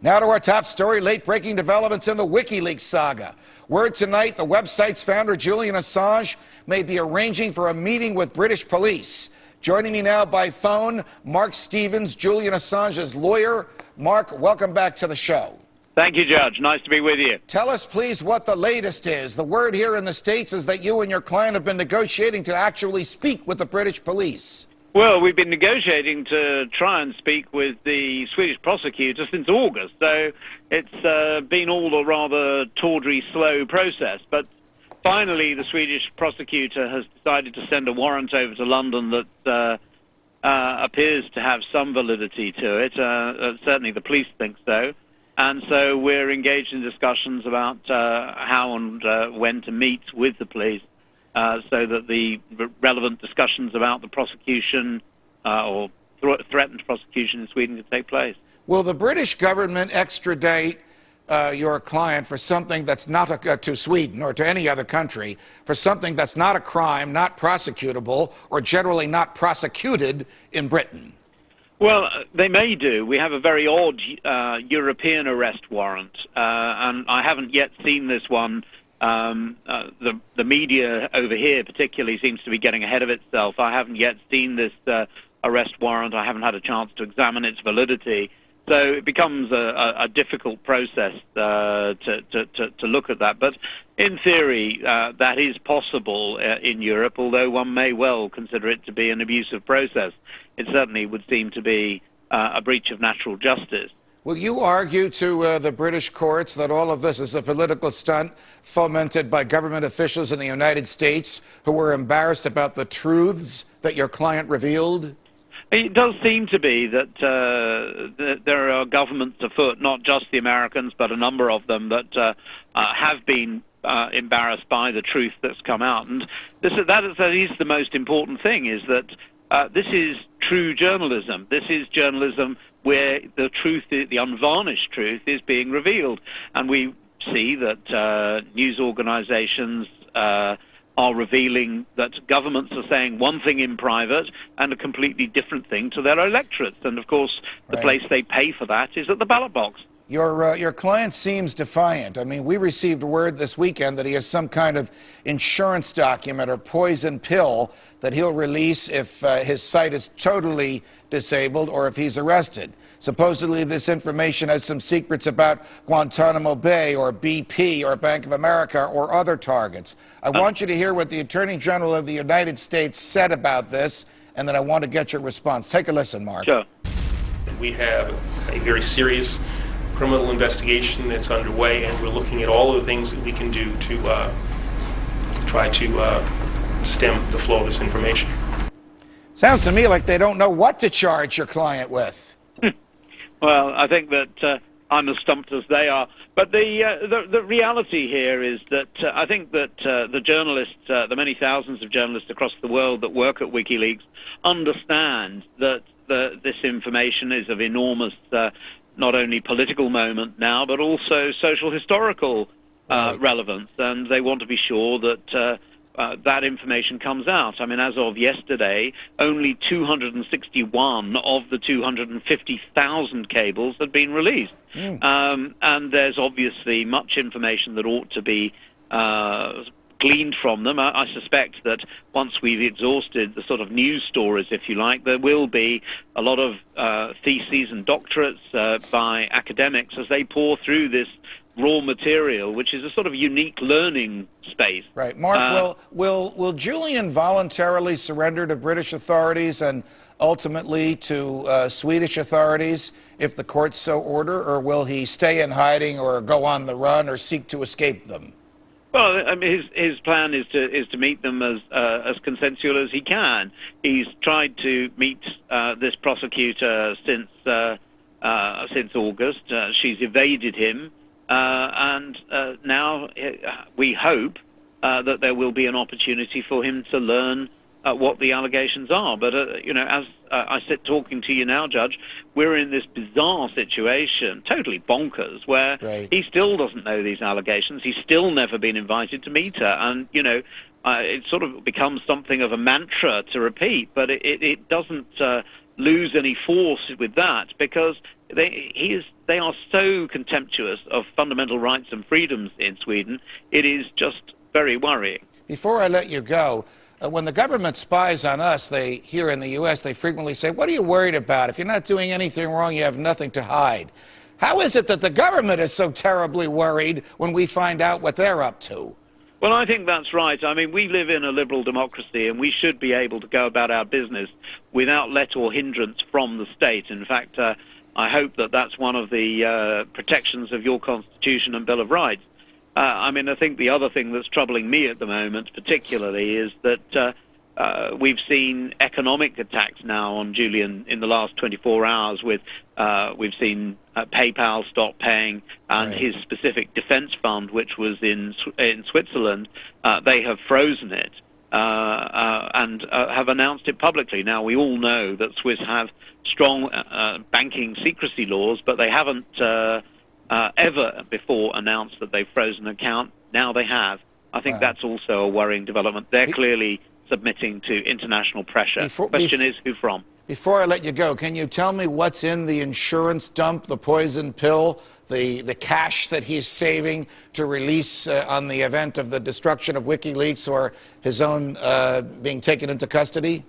Now to our top story, late-breaking developments in the WikiLeaks saga. Word tonight, the website's founder, Julian Assange, may be arranging for a meeting with British police. Joining me now by phone, Mark Stevens, Julian Assange's lawyer. Mark, welcome back to the show. Thank you, Judge. Nice to be with you. Tell us, please, what the latest is. The word here in the States is that you and your client have been negotiating to actually speak with the British police. Well, we've been negotiating to try and speak with the Swedish prosecutor since August, so it's been all a rather tawdry, slow process. But finally, the Swedish prosecutor has decided to send a warrant over to London that appears to have some validity to it. Certainly the police think so. And so we're engaged in discussions about how and when to meet with the police so that the relevant discussions about the prosecution or threatened prosecution in Sweden can take place. Will the British government extradite your client for something that's not to Sweden or to any other country, for something that's not a crime, not prosecutable, or generally not prosecuted in Britain? Well, they may do. We have a very odd European arrest warrant, and I haven't yet seen this one. The media over here particularly seems to be getting ahead of itself. I haven't yet seen this arrest warrant. I haven't had a chance to examine its validity. So it becomes a difficult process to look at that. But in theory, that is possible in Europe, although one may well consider it to be an abusive process. It certainly would seem to be a breach of natural justice. Will you argue to the British courts that all of this is a political stunt fomented by government officials in the United States who were embarrassed about the truths that your client revealed? It does seem to be that there are governments afoot, not just the Americans, but a number of them that have been embarrassed by the truth that's come out. And that is the most important thing, is that this is true journalism. This is journalism where the truth, the unvarnished truth, is being revealed. And we see that news organizations are revealing that governments are saying one thing in private and a completely different thing to their electorates. And, of course, the place they pay for that is at the ballot box. Your client seems defiant. I mean, we received word this weekend that he has some kind of insurance document or poison pill that he'll release if his site is totally disabled or if he's arrested. Supposedly this information has some secrets about Guantanamo Bay or BP or Bank of America or other targets. I want you to hear what the Attorney General of the United States said about this, and then I want to get your response. Take a listen, Mark. Sure. We have a very serious criminal investigation that's underway, and we're looking at all of the things that we can do to try to stem the flow of this information. Sounds to me like they don't know what to charge your client with. Well, I think that I'm as stumped as they are. But the reality here is that I think that the journalists, the many thousands of journalists across the world that work at WikiLeaks, understand that this information is of enormous not only political moment now, but also social historical relevance. And they want to be sure that that information comes out. I mean, as of yesterday, only 261 of the 250,000 cables had been released. And there's obviously much information that ought to be gleaned from them. I suspect that once we've exhausted the sort of news stories, if you like, there will be a lot of theses and doctorates by academics as they pour through this raw material, which is a sort of unique learning space. Right. Mark, will Julian voluntarily surrender to British authorities and ultimately to Swedish authorities if the courts so order, or will he stay in hiding or go on the run or seek to escape them? Well, I mean, his plan is to meet them as consensual as he can. He's tried to meet this prosecutor since August. She's evaded him. And now we hope that there will be an opportunity for him to learn what the allegations are. But, you know, as I sit talking to you now, Judge, we're in this bizarre situation, totally bonkers, where he still doesn't know these allegations. He's still never been invited to meet her. And, you know, it sort of becomes something of a mantra to repeat, but it doesn't lose any force with that, because they are so contemptuous of fundamental rights and freedoms in Sweden. It is just very worrying. Before I let you go, when the government spies on us, here in the U.S., they frequently say, what are you worried about? If you're not doing anything wrong, you have nothing to hide. How is it that the government is so terribly worried when we find out what they're up to? Well, I think that's right. I mean, we live in a liberal democracy, and we should be able to go about our business without let or hindrance from the state. In fact, I hope that that's one of the protections of your Constitution and Bill of Rights. I mean, I think the other thing that's troubling me at the moment particularly is that we've seen economic attacks now on Julian in the last 24 hours. We've seen PayPal stop paying, and his specific defense fund, which was in Switzerland, they have frozen it and have announced it publicly. Now, we all know that Swiss have strong banking secrecy laws, but they haven't ever before announced that they've frozen an account. Now they have. I think that's also a worrying development. They're clearly submitting to international pressure. Question is, who from? Before I let you go, can you tell me what's in the insurance dump, the poison pill, the cash that he's saving to release on the event of the destruction of WikiLeaks or his own being taken into custody?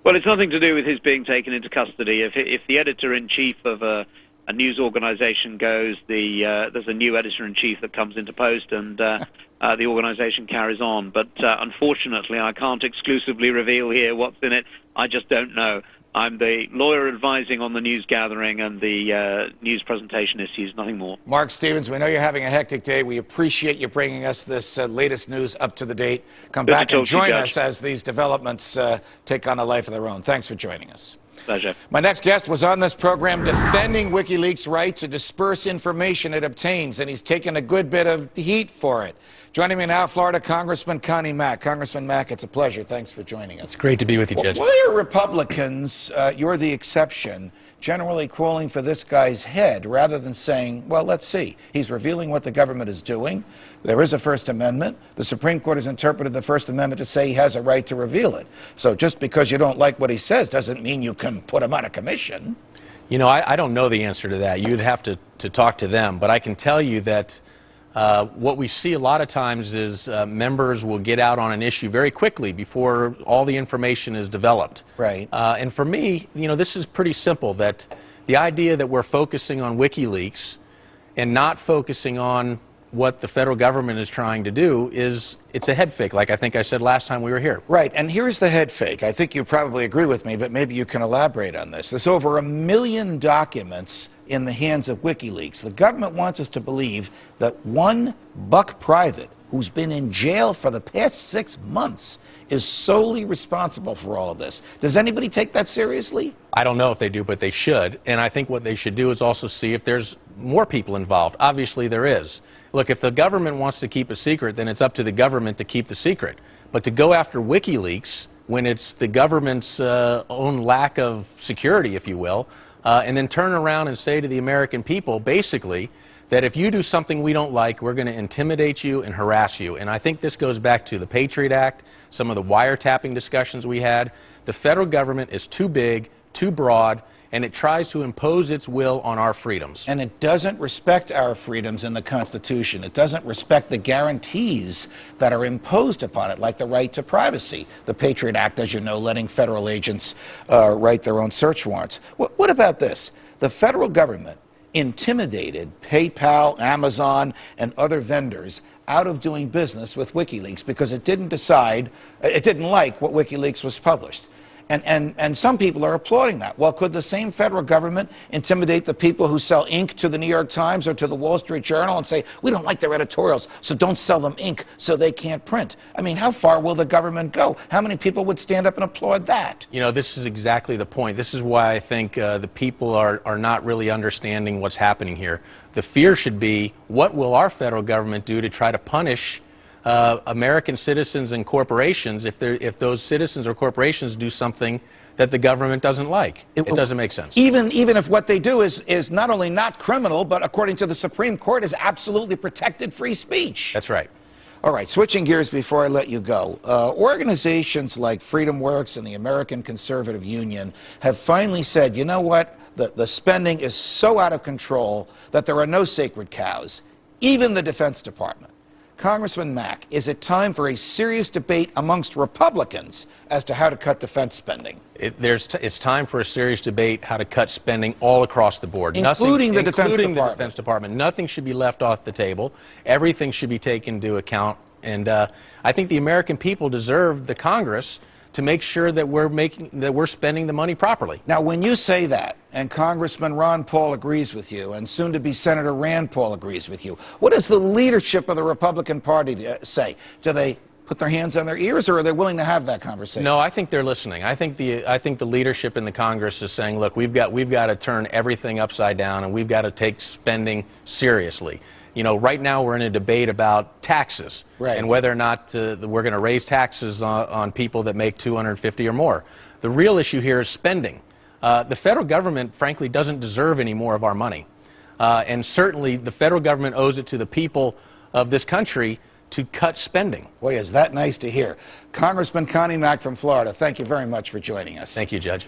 Well, it's nothing to do with his being taken into custody. If the editor-in-chief of a news organization goes, there's a new editor-in-chief that comes into post, and the organization carries on. But unfortunately, I can't exclusively reveal here what's in it. I just don't know. I'm the lawyer advising on the news gathering and the news presentation issues, nothing more. Mark Stevens, we know you're having a hectic day. We appreciate you bringing us this latest news up to the date. Come back and join us as these developments take on a life of their own. Thanks for joining us. Pleasure. My next guest was on this program defending WikiLeaks' right to disperse information it obtains, and he's taken a good bit of heat for it. Joining me now, Florida Congressman Connie Mack. Congressman Mack, it's a pleasure. Thanks for joining us. It's great to be with you, Judge. Why are Republicans, you're the exception, generally calling for this guy's head rather than saying, well, let's see. He's revealing what the government is doing. There is a First Amendment. The Supreme Court has interpreted the First Amendment to say he has a right to reveal it. So just because you don't like what he says doesn't mean you can put him out of commission. You know, I don't know the answer to that. You'd have to talk to them. But I can tell you that what we see a lot of times is members will get out on an issue very quickly before all the information is developed. Right. And for me, you know, this is pretty simple, that the idea that we're focusing on WikiLeaks and not focusing on what the federal government is trying to do it's a head fake, like I think I said last time we were here. Right, and here's the head fake. I think you probably agree with me, but maybe you can elaborate on this. There's over 1 million documents in the hands of WikiLeaks. The government wants us to believe that one buck private who's been in jail for the past 6 months is solely responsible for all of this. Does anybody take that seriously? I don't know if they do, but they should. And I think what they should do is also see if there's more people involved. Obviously there is. Look, if the government wants to keep a secret, then it's up to the government to keep the secret. But to go after WikiLeaks when it's the government's own lack of security, if you will, and then turn around and say to the American people, basically, that if you do something we don't like, we're going to intimidate you and harass you. And I think this goes back to the Patriot Act, some of the wiretapping discussions we had. The federal government is too big, too broad, and it tries to impose its will on our freedoms. And it doesn't respect our freedoms in the Constitution. It doesn't respect the guarantees that are imposed upon it, like the right to privacy. The Patriot Act, as you know, letting federal agents write their own search warrants. What about this? The federal government intimidated PayPal, Amazon, and other vendors out of doing business with WikiLeaks because it didn't like what WikiLeaks was published. And some people are applauding that. Well, could the same federal government intimidate the people who sell ink to the New York Times or to the Wall Street Journal and say, we don't like their editorials, so don't sell them ink so they can't print? I mean, how far will the government go? How many people would stand up and applaud that? You know, this is exactly the point. This is why I think the people are not really understanding what's happening here. The fear should be, what will our federal government do to try to punish American citizens and corporations if those citizens or corporations do something that the government doesn't like? It doesn't make sense. Even if what they do is not only not criminal, but according to the Supreme Court is absolutely protected free speech. That's right. All right, switching gears before I let you go. Organizations like Freedom Works and the American Conservative Union have finally said, you know what? The spending is so out of control that there are no sacred cows, even the Defense Department. Congressman Mack, is it time for a serious debate amongst Republicans as to how to cut defense spending? It's time for a serious debate how to cut spending all across the board. Including the Defense Department. Nothing should be left off the table. Everything should be taken into account. And I think the American people deserve the Congress to make sure that we're spending the money properly. Now, when you say that, and Congressman Ron Paul agrees with you, and soon-to-be Senator Rand Paul agrees with you, what does the leadership of the Republican Party say? Do they put their hands on their ears, or are they willing to have that conversation? No, I think they're listening. I think the leadership in the Congress is saying, look, we've got to turn everything upside down, and we've got to take spending seriously. You know, right now we're in a debate about taxes and whether or not we're going to raise taxes on people that make $250 or more. The real issue here is spending. The federal government, frankly, doesn't deserve any more of our money. And certainly the federal government owes it to the people of this country to cut spending. Boy, is that nice to hear. Congressman Connie Mack from Florida, thank you very much for joining us. Thank you, Judge.